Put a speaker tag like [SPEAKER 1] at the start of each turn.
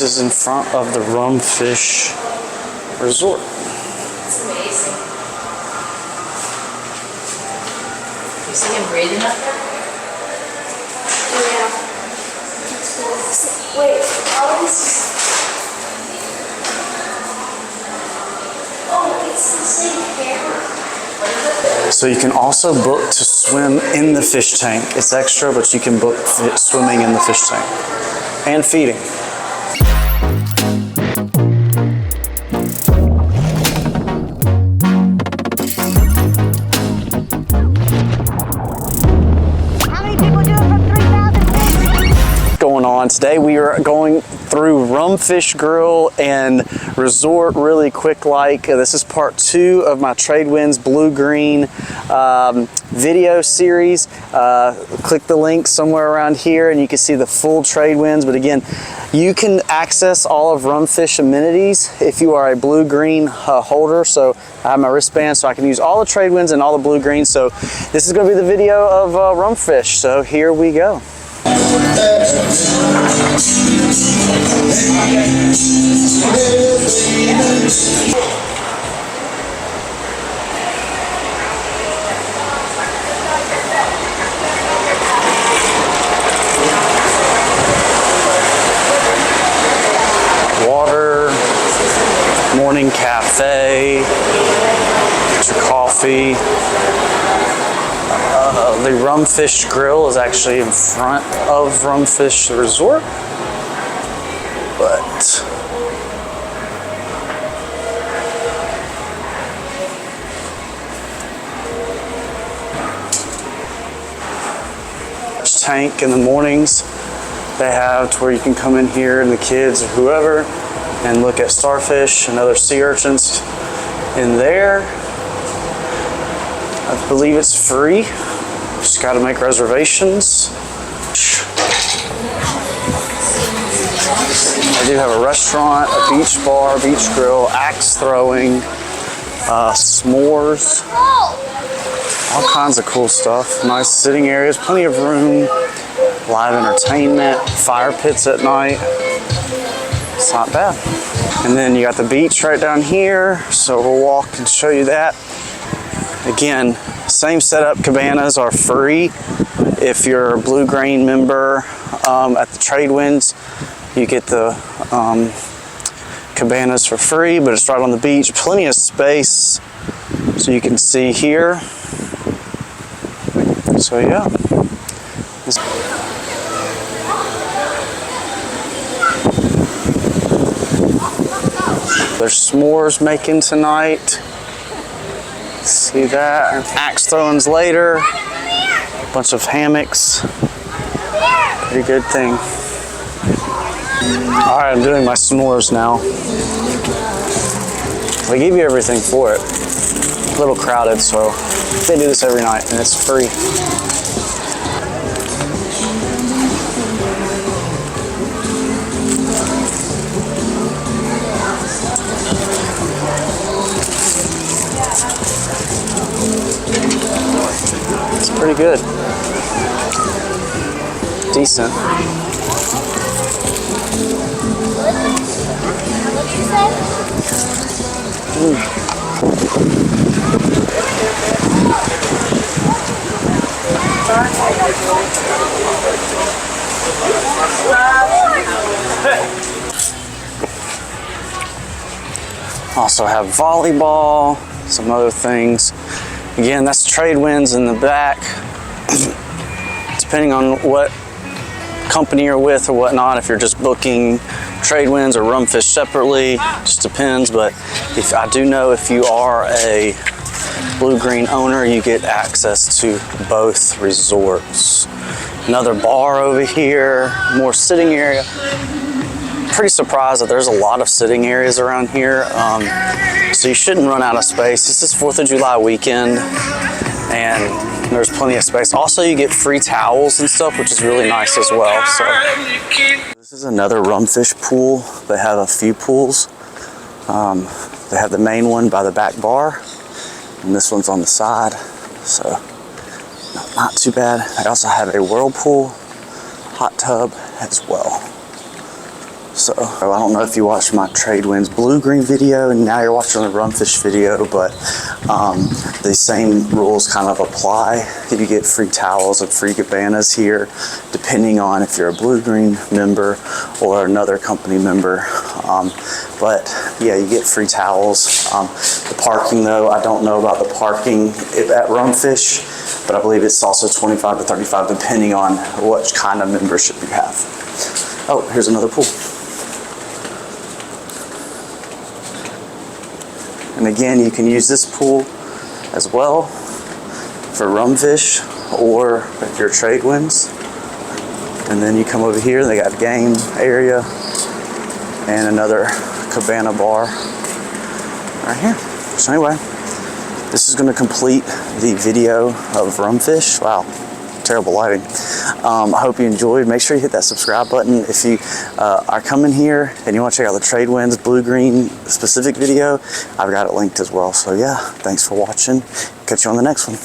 [SPEAKER 1] This is in front of the RumFish Resort.
[SPEAKER 2] It's amazing. You see him breathing up there?
[SPEAKER 3] Yeah. Wait, how is... Oh, it's the same camera.
[SPEAKER 1] So you can also book to swim in the fish tank. It's extra, but you can book swimming in the fish tank and feeding.
[SPEAKER 3] How many people do it for 3,000?
[SPEAKER 1] Going on today, we are going through RumFish Grill and Resort really quick. This is part 2 of my Tradewinds Bluegreen video series. Click the link somewhere around here and you can see the full Tradewinds. But again, you can access all of RumFish amenities if you are a Bluegreen holder. So I have my wristband so I can use all the Tradewinds and all the Bluegreen. So this is going to be the video of RumFish. So here we go. Water, morning cafe, get your coffee. The RumFish Grill is actually in front of RumFish Resort, but tank in the mornings they have to where you can come in here and the kids or whoever and look at starfish and other sea urchins in there. I believe it's free. Just got to make reservations. I do have a restaurant, a beach bar, beach grill, axe throwing, s'mores, all kinds of cool stuff. Nice sitting areas, plenty of room, live entertainment, fire pits at night. It's not bad. And then you got the beach right down here, so we'll walk and show you that. Again, same setup, cabanas are free. If you're a Bluegreen member at the Tradewinds, you get the cabanas for free, but it's right on the beach. Plenty of space, so you can see here. So yeah. There's s'mores making tonight. See that, and axe throwings later, a bunch of hammocks, pretty good thing. All right, I'm doing my s'mores now. They give you everything for it. A little crowded, so they do this every night and it's free. It's pretty good. Decent. Also have volleyball, some other things. Again, that's Tradewinds in the back. Depending on what company you're with or whatnot, if you're just booking Tradewinds or RumFish separately, just depends. But if I do know if you are a Bluegreen owner, you get access to both resorts. Another bar over here, more sitting area. Pretty surprised that there's a lot of sitting areas around here, so you shouldn't run out of space. This is 4th of July weekend and there's plenty of space. Also, you get free towels and stuff, which is really nice as well. So this is another RumFish pool. They have a few pools. They have the main one by the back bar and this one's on the side, so not too bad. They also have a whirlpool hot tub as well. So I don't know if you watched my Tradewinds Bluegreen video and now you're watching the RumFish video, but the same rules kind of apply. You get free towels and free cabanas here, depending on if you're a Bluegreen member or another company member. But yeah, you get free towels. The parking though, I don't know about the parking at RumFish, but I believe it's also 25 to 35 depending on what kind of membership you have. Oh, here's another pool. And again, you can use this pool as well for RumFish or if you're Tradewinds. And then you come over here, they got a game area and another cabana bar right here. So anyway, this is going to complete the video of RumFish. Wow, terrible lighting. I hope you enjoyed. Make sure you hit that subscribe button. If you are coming here and you want to check out the Tradewinds Bluegreen specific video, I've got it linked as well. So yeah, thanks for watching. Catch you on the next one.